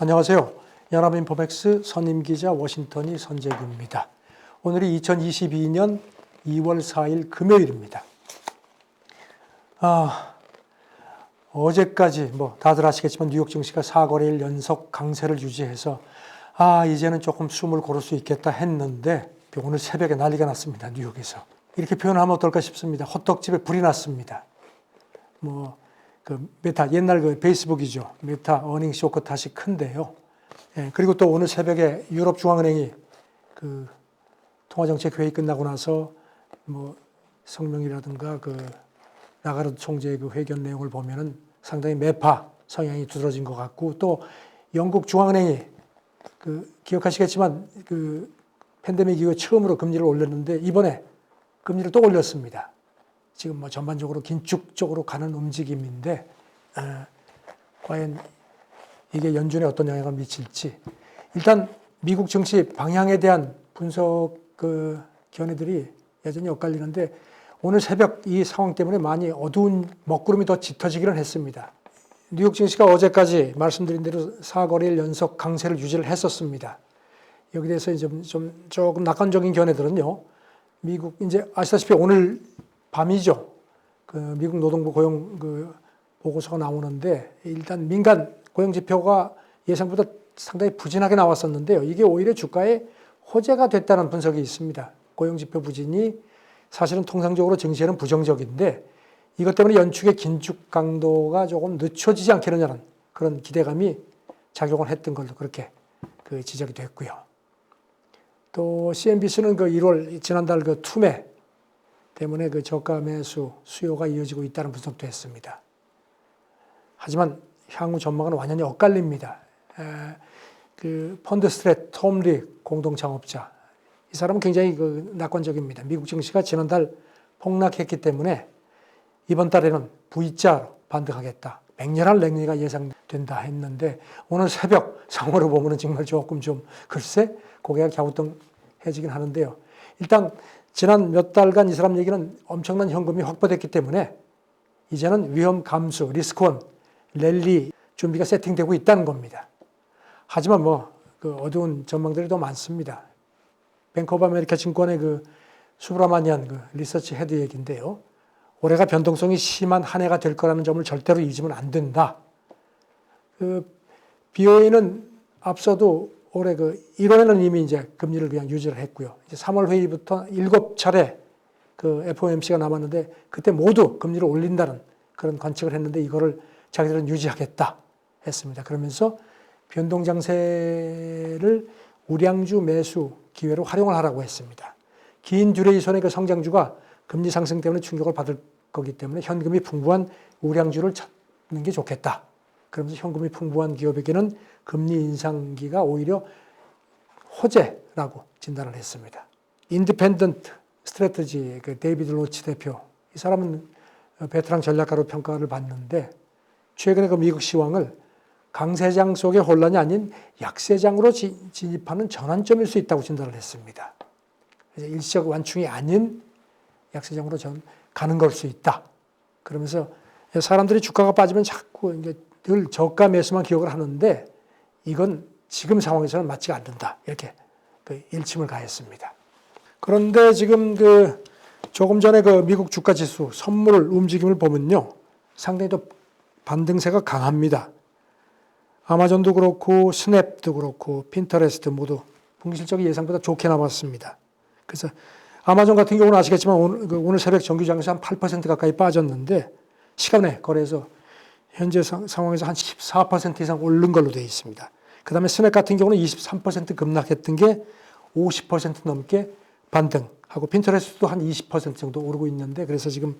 안녕하세요. 연합인포맥스 선임기자 워싱턴이 선재규입니다. 오늘이 2022년 2월 4일 금요일입니다. 어제까지 다들 아시겠지만 뉴욕 증시가 4거래일 연속 강세를 유지해서 이제는 조금 숨을 고를 수 있겠다 했는데 오늘 새벽에 난리가 났습니다. 뉴욕에서. 이렇게 표현하면 어떨까 싶습니다. 호떡집에 불이 났습니다. 메타, 옛날 페이스북이죠. 메타 어닝 쇼크 탓이 큰데요. 그리고 또 오늘 새벽에 유럽 중앙은행이 통화정책 회의 끝나고 나서 성명이라든가 라가르드 총재의 회견 내용을 보면은 상당히 매파 성향이 두드러진 것 같고, 또 영국 중앙은행이 기억하시겠지만 팬데믹 이후에 처음으로 금리를 올렸는데 이번에 금리를 또 올렸습니다. 지금 전반적으로 긴축적으로 가는 움직임인데 과연 이게 연준에 어떤 영향을 미칠지, 일단 미국 증시 방향에 대한 분석 견해들이 여전히 엇갈리는데 오늘 새벽 이 상황 때문에 많이 어두운 먹구름이 더 짙어지기는 했습니다. 뉴욕 증시가 어제까지 말씀드린 대로 4거래일 연속 강세를 유지를 했었습니다. 여기 대해서 조금 낙관적인 견해들은요, 미국 이제 아시다시피 오늘 밤이죠. 미국 노동부 고용 보고서가 나오는데 일단 민간 고용 지표가 예상보다 상당히 부진하게 나왔었는데요. 이게 오히려 주가에 호재가 됐다는 분석이 있습니다. 고용 지표 부진이 사실은 통상적으로 증시에는 부정적인데 이것 때문에 연축의 긴축 강도가 조금 늦춰지지 않겠느냐는 그런 기대감이 작용을 했던 걸로 그렇게 지적이 됐고요. 또 CNBC는 1월 지난달 투매 때문에 저가 매수 수요가 이어지고 있다는 분석도 했습니다. 하지만 향후 전망은 완전히 엇갈립니다. 펀드 스트레트 톰 리 공동 창업자, 이 사람은 굉장히 낙관적입니다. 미국 증시가 지난달 폭락했기 때문에 이번 달에는 V자로 반등하겠다, 맹렬한 랠리가 예상된다 했는데 오늘 새벽 상황으로 보면 정말 조금 글쎄 고개가 갸우뚱해지긴 하는데요. 일단 지난 몇 달간 이 사람 얘기는 엄청난 현금이 확보됐기 때문에 이제는 위험 감수, 리스크온, 랠리 준비가 세팅되고 있다는 겁니다. 하지만 어두운 전망들이 더 많습니다. 뱅크 오브 아메리카 증권의 수브라마니안 리서치 헤드 얘기인데요. 올해가 변동성이 심한 한 해가 될 거라는 점을 절대로 잊으면 안 된다. BOE는 앞서도 올해 1월에는 이미 이제 금리를 그냥 유지를 했고요. 이제 3월 회의부터 7차례 FOMC가 남았는데 그때 모두 금리를 올린다는 그런 관측을 했는데 이거를 자기들은 유지하겠다 했습니다. 그러면서 변동 장세를 우량주 매수 기회로 활용을 하라고 했습니다. 긴 듀레이션의 성장주가 금리 상승 때문에 충격을 받을 거기 때문에 현금이 풍부한 우량주를 찾는 게 좋겠다. 그러면서 현금이 풍부한 기업에게는 금리 인상기가 오히려 호재라고 진단을 했습니다. 인디펜던트 스트래티지의 데이비드 로치 대표, 이 사람은 베테랑 전략가로 평가를 받는데 최근에 미국 시황을 강세장 속의 혼란이 아닌 약세장으로 진입하는 전환점일 수 있다고 진단을 했습니다. 일시적 완충이 아닌 약세장으로 가는 걸 수 있다. 그러면서 사람들이 주가가 빠지면 자꾸 이제 늘 저가 매수만 기억을 하는데 이건 지금 상황에서는 맞지가 않는다. 이렇게 일침을 가했습니다. 그런데 지금 조금 전에 미국 주가 지수 선물 움직임을 보면요, 상당히 또 반등세가 강합니다. 아마존도 그렇고 스냅도 그렇고 핀터레스트 모두 분기 실적이 예상보다 좋게 나왔습니다. 그래서 아마존 같은 경우는 아시겠지만 오늘 새벽 정규장에서 한 8% 가까이 빠졌는데 시간에 거래해서 현재 상황에서 한 14% 이상 오른 걸로 되어 있습니다. 그 다음에 스냅 같은 경우는 23% 급락했던 게 50% 넘게 반등하고 핀터레스트도 한 20% 정도 오르고 있는데, 그래서 지금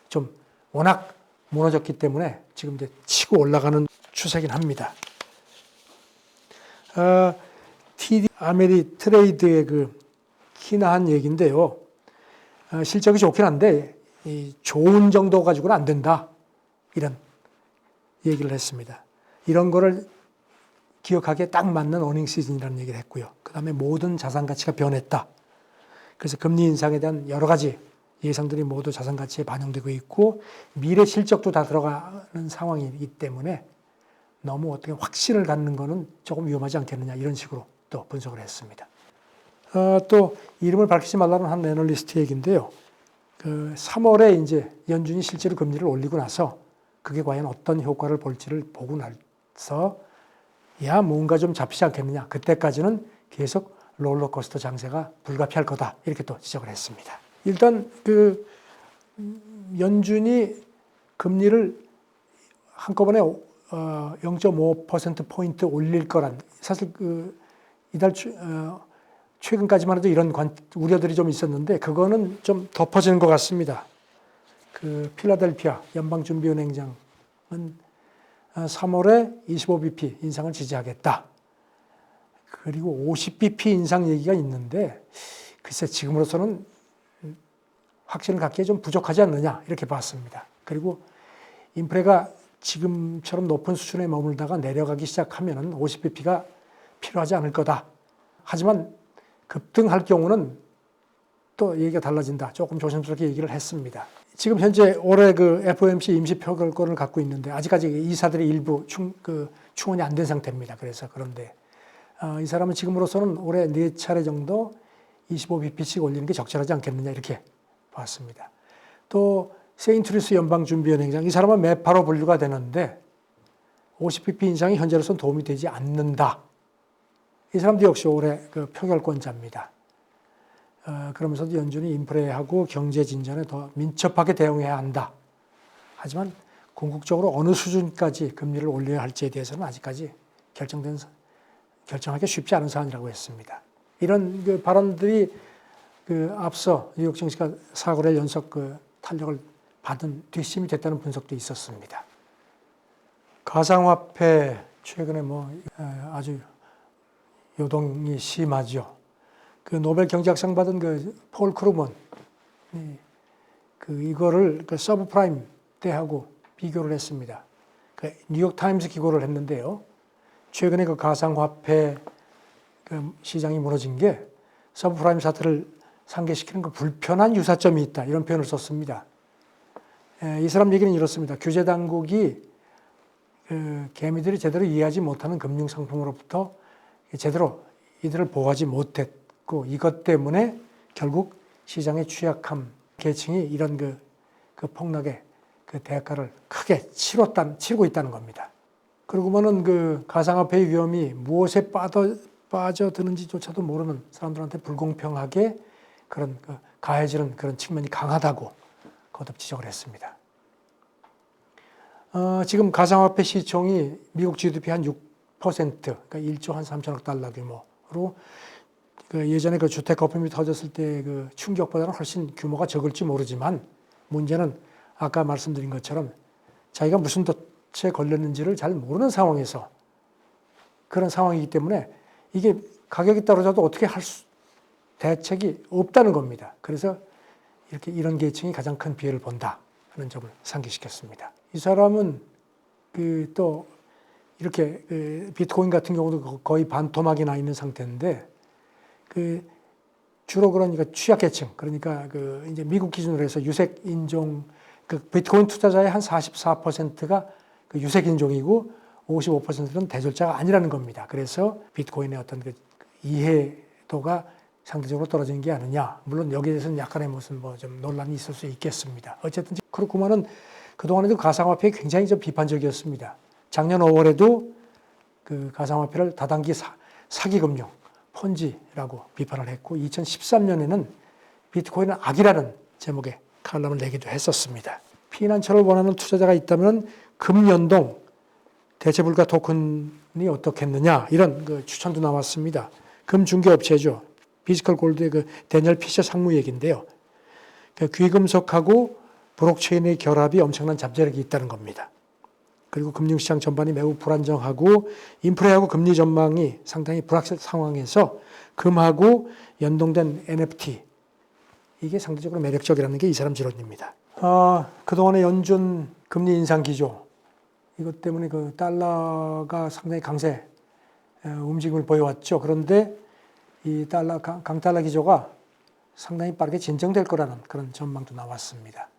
좀 워낙 무너졌기 때문에 지금 이제 치고 올라가는 추세긴 합니다. TD 아메리트레이드의 키나한 얘기인데요. 실적이 좋긴 한데 좋은 정도 가지고는 안 된다, 이런 얘기를 했습니다. 이런 거를 기억하기에 딱 맞는 어닝 시즌이라는 얘기를 했고요. 그 다음에 모든 자산 가치가 변했다. 그래서 금리 인상에 대한 여러 가지 예상들이 모두 자산 가치에 반영되고 있고 미래 실적도 다 들어가는 상황이기 때문에 너무 어떻게 확신을 갖는 거는 조금 위험하지 않겠느냐 이런 식으로 또 분석을 했습니다. 또 이름을 밝히지 말라는 한 애널리스트 얘기인데요. 그 3월에 이제 연준이 실제로 금리를 올리고 나서 그게 과연 어떤 효과를 볼지를 보고 나서 야 뭔가 좀 잡히지 않겠느냐. 그때까지는 계속 롤러코스터 장세가 불가피할 거다. 이렇게 또 지적을 했습니다. 일단 그 연준이 금리를 한꺼번에 0.5%포인트 올릴 거란 사실 그 이달 최근까지만 해도 이런 우려들이 좀 있었는데 그거는 좀 덮어지는 것 같습니다. 그 필라델피아 연방준비은행장은 3월에 25bp 인상을 지지하겠다. 그리고 50bp 인상 얘기가 있는데 글쎄 지금으로서는 확신을 갖기에 좀 부족하지 않느냐 이렇게 봤습니다. 그리고 인플레가 지금처럼 높은 수준에 머물다가 내려가기 시작하면 50bp가 필요하지 않을 거다. 하지만 급등할 경우는 또 얘기가 달라진다. 조금 조심스럽게 얘기를 했습니다. 지금 현재 올해 그 FOMC 임시 표결권을 갖고 있는데 아직까지 이사들이 일부 충원이 안 된 상태입니다. 그래서 그런데 이 사람은 지금으로서는 올해 4차례 정도 25bp씩 올리는 게 적절하지 않겠느냐 이렇게 봤습니다. 또 세인트루이스 연방준비은행장 이 사람은 매파로 분류가 되는데 50bp 인상이 현재로서는 도움이 되지 않는다. 이 사람도 역시 올해 그 표결권자입니다. 그러면서도 연준이 인플레하고 경제 진전에 더 민첩하게 대응해야 한다. 하지만 궁극적으로 어느 수준까지 금리를 올려야 할지에 대해서는 아직까지 결정하기 쉽지 않은 사안이라고 했습니다. 이런 그 발언들이 그 앞서 뉴욕 증시가 4거래 연속 그 탄력을 받은 뒷심이 됐다는 분석도 있었습니다. 가상화폐 최근에 뭐 아주 요동이 심하죠. 그 노벨 경제학상 받은 그 폴 크루먼 이거를 그 서브프라임 때하고 비교를 했습니다. 그 뉴욕 타임스 기고를 했는데요. 최근에 그 가상화폐 그 시장이 무너진 게 서브프라임 사태를 상기시키는 그 불편한 유사점이 있다 이런 표현을 썼습니다. 이 사람 얘기는 이렇습니다. 규제 당국이 그 개미들이 제대로 이해하지 못하는 금융 상품으로부터 제대로 이들을 보호하지 못했고 이것 때문에 결국 시장의 취약함 계층이 이런 그 폭락의 그 대가를 크게 치르고 있다는 겁니다. 그러고 보면 그 가상화폐의 위험이 무엇에 빠져드는지조차도 모르는 사람들한테 불공평하게 그런 가해지는 그런 측면이 강하다고 거듭 지적을 했습니다. 지금 가상화폐 시총이 미국 GDP 한 6%, 그러니까 1조 한 3천억 달러 규모로 그 예전에 그 주택 거품이 터졌을 때 그 충격보다는 훨씬 규모가 적을지 모르지만 문제는 아까 말씀드린 것처럼 자기가 무슨 덫에 걸렸는지를 잘 모르는 상황에서 그런 상황이기 때문에 이게 가격이 떨어져도 어떻게 할 대책이 없다는 겁니다. 그래서 이런 계층이 가장 큰 피해를 본다 하는 점을 상기시켰습니다. 이 사람은 또 이렇게 비트코인 같은 경우도 거의 반토막이 나 있는 상태인데 주로 그러니까 취약계층 그러니까 이제 미국 기준으로 해서 유색 인종 비트코인 투자자의 한 44%가 유색 인종이고 55%는 대졸자가 아니라는 겁니다. 그래서 비트코인의 어떤 이해도가 상대적으로 떨어지는 게 아니냐. 물론 여기에 대해서는 약간의 무슨 좀 논란이 있을 수 있겠습니다. 어쨌든 그렇구만은 그동안에도 가상화폐에 굉장히 좀 비판적이었습니다. 작년 5월에도 그 가상화폐를 다단기 사기금융, 폰지라고 비판을 했고 2013년에는 비트코인은 악이라는 제목의 칼럼을 내기도 했었습니다. 피난처를 원하는 투자자가 있다면 금연동 대체불가 토큰이 어떻겠느냐 이런 추천도 나왔습니다. 금중개업체죠. 피지컬 골드의 데니얼 피셔 상무 얘기인데요. 귀금속하고 블록체인의 결합이 엄청난 잠재력이 있다는 겁니다. 그리고 금융시장 전반이 매우 불안정하고 인플레하고 금리 전망이 상당히 불확실 상황에서 금하고 연동된 NFT 이게 상대적으로 매력적이라는 게 이 사람 지론입니다. 그동안의 연준 금리 인상 기조 이것 때문에 달러가 상당히 강세 움직임을 보여왔죠. 그런데 이 강달러 기조가 상당히 빠르게 진정될 거라는 그런 전망도 나왔습니다.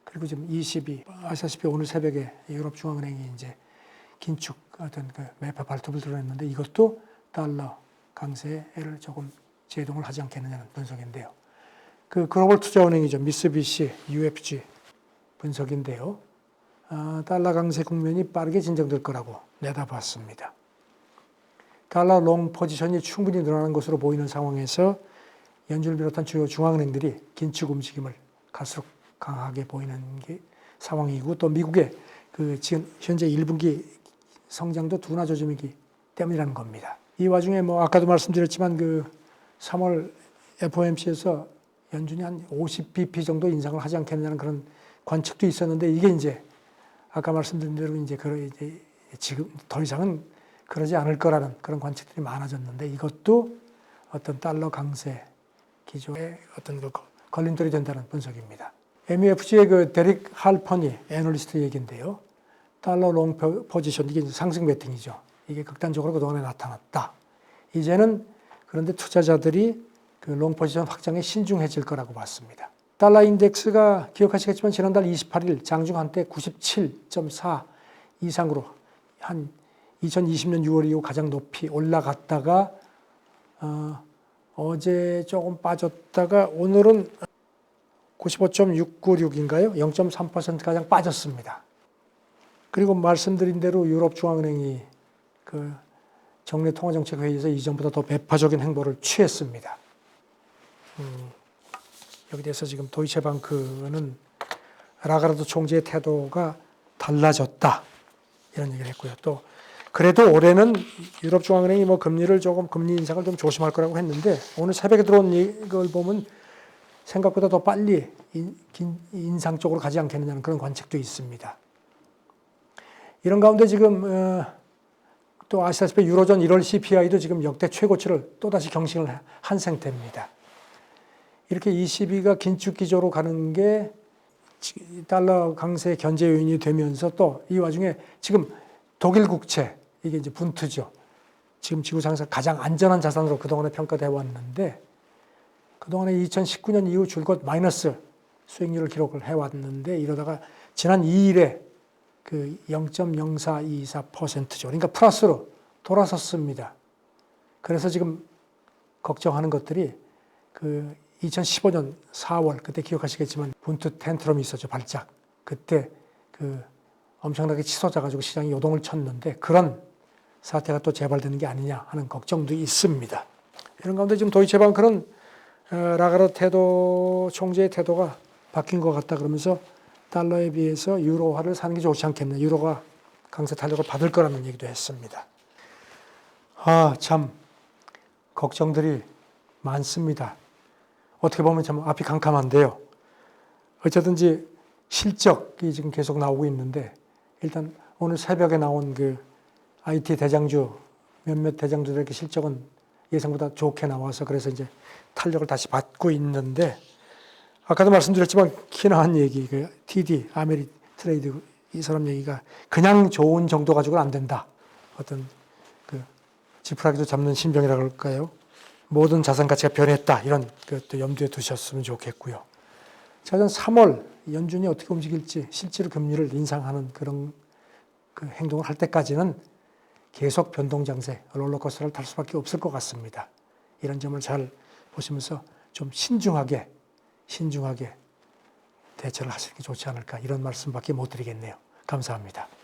그리고 지금 20이 아시다시피 오늘 새벽에 유럽 중앙은행이 이제 긴축 어떤 그 매파 발톱을 드러냈는데 이것도 달러 강세를 조금 제동을 하지 않겠느냐는 분석인데요. 그 글로벌 투자은행이죠. 미쓰비시 UFG 분석인데요. 달러 강세 국면이 빠르게 진정될 거라고 내다봤습니다. 달러 롱 포지션이 충분히 늘어나는 것으로 보이는 상황에서 연준을 비롯한 주요 중앙은행들이 긴축 움직임을 갈수록 강하게 보이는 게 상황이고 또 미국의 그 지금 현재 1분기 성장도 둔화 조짐이기 때문이라는 겁니다. 이 와중에 뭐 아까도 말씀드렸지만 그 3월 FOMC에서 연준이 한 50bp 정도 인상을 하지 않겠느냐는 그런 관측도 있었는데 이게 이제 아까 말씀드린 대로 이제 지금 더 이상은 그러지 않을 거라는 그런 관측들이 많아졌는데 이것도 어떤 달러 강세 기조에 어떤 그 걸림돌이 된다는 분석입니다. MUFG의 그 데릭 할퍼니 애널리스트 얘기인데요. 달러 롱 포지션 이게 상승 베팅이죠. 이게 극단적으로 그동안에 나타났다. 이제는 그런데 투자자들이 그 롱 포지션 확장에 신중해질 거라고 봤습니다. 달러 인덱스가 기억하시겠지만 지난달 28일 장중 한때 97.4 이상으로 한 2020년 6월 이후 가장 높이 올라갔다가 어제 조금 빠졌다가 오늘은 95.696인가요? 0.3%가량 빠졌습니다. 그리고 말씀드린 대로 유럽 중앙은행이 그 정례 통화정책 회의에서 이전보다 더 매파적인 행보를 취했습니다. 여기 대해서 지금 도이체방크는 라가르드 총재의 태도가 달라졌다 이런 얘기를 했고요. 또 그래도 올해는 유럽 중앙은행이 뭐 금리 인상을 좀 조심할 거라고 했는데 오늘 새벽에 들어온 이걸 보면 생각보다 더 빨리 인상 쪽으로 가지 않겠느냐는 그런 관측도 있습니다. 이런 가운데 지금 또 아시다시피 유로존 1월 CPI도 지금 역대 최고치를 또다시 경신을 한 상태입니다. 이렇게 22가 긴축 기조로 가는 게 달러 강세 견제 요인이 되면서 또 이 와중에 지금 독일 국채 이게 이제 분투죠. 지금 지구상에서 가장 안전한 자산으로 그동안에 평가돼 왔는데 그동안에 2019년 이후 줄곧 마이너스 수익률을 기록을 해왔는데 이러다가 지난 2일에 그 0.0424%죠. 그러니까 플러스로 돌아섰습니다. 그래서 지금 걱정하는 것들이 그 2015년 4월 그때 기억하시겠지만 분투 텐트럼이 있었죠. 발작. 그때 그 엄청나게 치솟아가지고 시장이 요동을 쳤는데 그런 사태가 또 재발되는 게 아니냐 하는 걱정도 있습니다. 이런 가운데 지금 도이체방크는 라가르드 총재의 태도가 바뀐 것 같다 그러면서 달러에 비해서 유로화를 사는 게 좋지 않겠나. 유로가 강세 탄력을 받을 거라는 얘기도 했습니다. 참 걱정들이 많습니다. 어떻게 보면 참 앞이 캄캄한데요. 어쨌든지 실적이 지금 계속 나오고 있는데 일단 오늘 새벽에 나온 그 IT 대장주 몇몇 대장주들의 실적은 예상보다 좋게 나와서 그래서 이제 탄력을 다시 받고 있는데 아까도 말씀드렸지만 키나한 얘기 그 TD 아메리트레이드 이 사람 얘기가 그냥 좋은 정도 가지고는 안 된다. 어떤 그 지푸라기도 잡는 신병이라 그럴까요? 모든 자산 가치가 변했다. 이런 것도 염두에 두셨으면 좋겠고요. 자, 3월 연준이 어떻게 움직일지 실제로 금리를 인상하는 그런 그 행동을 할 때까지는 계속 변동장세, 롤러코스터를 탈 수밖에 없을 것 같습니다. 이런 점을 잘 보시면서 좀 신중하게 대처를 하시는 게 좋지 않을까 이런 말씀밖에 못 드리겠네요. 감사합니다.